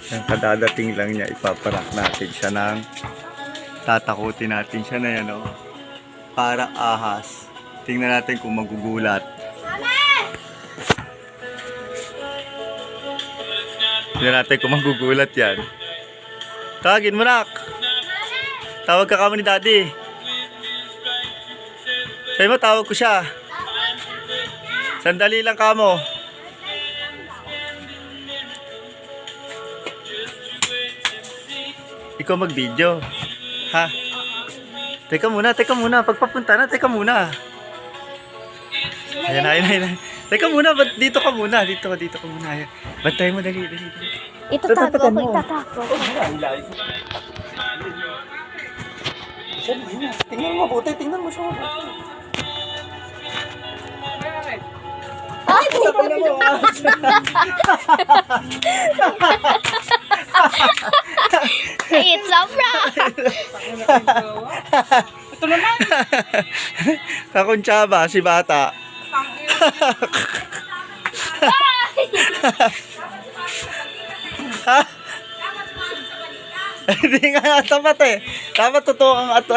Yung kadadating lang niya, ipaparak natin siya ng tatakutin natin siya na yan, oh. Para ahas. Tingnan natin kung magugulat. Tingnan natin kung magugulat yan. Tawagin mo, nak. Tawag ka kamo ni daddy. Sabi mo, tawag ko siya. Sandali lang kamo. Ikaw mag-video. Ha? Teka muna. Pagpapunta na, teka muna. Ayan. Teka muna, dito ka muna. Dito ka muna. Bantay mo, dali. Itatago ako. Tingnan mo mabuti, tingnan mo siya mabuti. Ay, Tingnan mo. it's a prank! Ito naman. Kakuntsaba, si bata. Ha? Hindi nga tapat eh. Dapat totoo ang ato.